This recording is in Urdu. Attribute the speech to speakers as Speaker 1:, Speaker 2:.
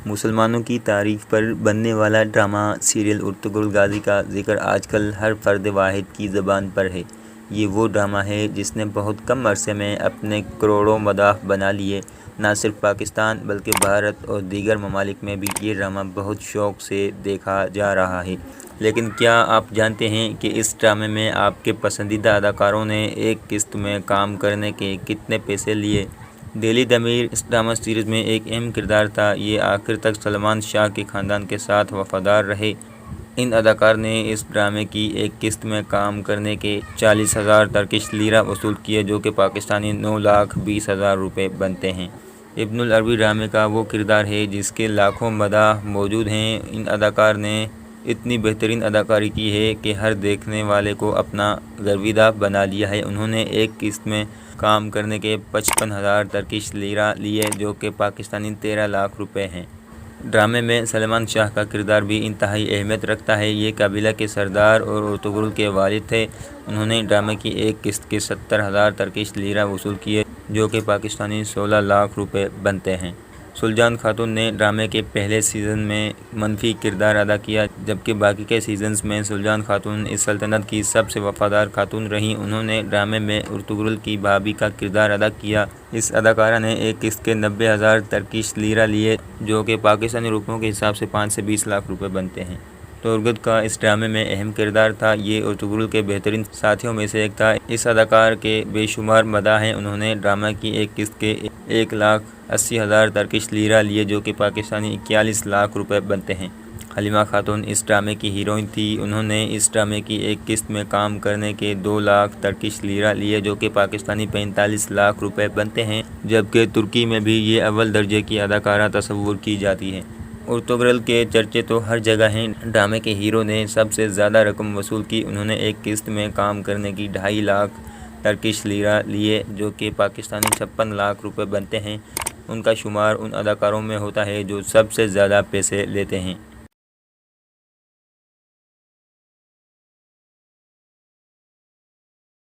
Speaker 1: مسلمانوں کی تاریخ پر بننے والا ڈرامہ سیریل ارطغرل غازی کا ذکر آج کل ہر فرد واحد کی زبان پر ہے۔ یہ وہ ڈرامہ ہے جس نے بہت کم عرصے میں اپنے کروڑوں مداح بنا لیے۔ نہ صرف پاکستان بلکہ بھارت اور دیگر ممالک میں بھی یہ ڈرامہ بہت شوق سے دیکھا جا رہا ہے۔ لیکن کیا آپ جانتے ہیں کہ اس ڈرامے میں آپ کے پسندیدہ اداکاروں نے ایک قسط میں کام کرنے کے کتنے پیسے لیے؟ دہلی دمیر اس ڈرامہ سیریز میں ایک اہم کردار تھا۔ یہ آخر تک سلمان شاہ کے خاندان کے ساتھ وفادار رہے۔ ان اداکار نے اس ڈرامے کی ایک قسط میں کام کرنے کے 40,000 ترکش لیرہ وصول کیے، جو کہ پاکستانی 9,20,000 روپے بنتے ہیں۔ ابن العربی ڈرامے کا وہ کردار ہے جس کے لاکھوں مداح موجود ہیں۔ ان اداکار نے اتنی بہترین اداکاری کی ہے کہ ہر دیکھنے والے کو اپنا گرویدہ بنا لیا ہے۔ انہوں نے ایک قسط میں کام کرنے کے 55,000 ترکش لیرہ لیے، جو کہ پاکستانی 13 لاکھ روپے ہیں۔ ڈرامے میں سلمان شاہ کا کردار بھی انتہائی اہمیت رکھتا ہے۔ یہ قبیلہ کے سردار اور ارطغرل کے والد تھے۔ انہوں نے ڈرامے کی ایک قسط کے 70,000 ترکش لیرہ وصول کیے، جو کہ پاکستانی 16 لاکھ روپے بنتے ہیں۔ سلجان خاتون نے ڈرامے کے پہلے سیزن میں منفی کردار ادا کیا، جبکہ باقی کے سیزنز میں سلجان خاتون اس سلطنت کی سب سے وفادار خاتون رہیں۔ انہوں نے ڈرامے میں ارطغرل کی بھابھی کا کردار ادا کیا۔ اس اداکارہ نے ایک قسط کے 90,000 ترکش لیرہ لیے، جو کہ پاکستانی روپیوں کے حساب سے 5 سے 20 لاکھ روپے بنتے ہیں۔ تورگت کا اس ڈرامے میں اہم کردار تھا۔ یہ ارطغرل کے بہترین ساتھیوں میں سے ایک تھا۔ اس اداکار کے بے شمار مداح ہیں۔ انہوں نے ڈرامہ کی ایک قسط کے 1,80,000 ترکش لیرہ لیے، جو کہ پاکستانی 41 لاکھ روپے بنتے ہیں۔ حلیمہ خاتون اس ڈرامے کی ہیروئن تھی۔ انہوں نے اس ڈرامے کی ایک قسط میں کام کرنے کے 2 لاکھ ترکش لیرہ لیے، جو کہ پاکستانی 45 لاکھ روپے بنتے ہیں، جبکہ ترکی میں بھی یہ اول درجے کی اداکارہ تصور کی جاتی ہے۔ ارطغرل کے چرچے تو ہر جگہ ہیں۔ ڈرامے کے ہیرو نے سب سے زیادہ رقم وصول کی۔ انہوں نے ایک قسط میں کام کرنے کی 2.5 لاکھ ترکش لیرہ لیے، جو کہ پاکستانی 56 لاکھ روپے بنتے ہیں۔ ان کا شمار ان اداکاروں میں ہوتا ہے جو سب سے زیادہ پیسے لیتے ہیں۔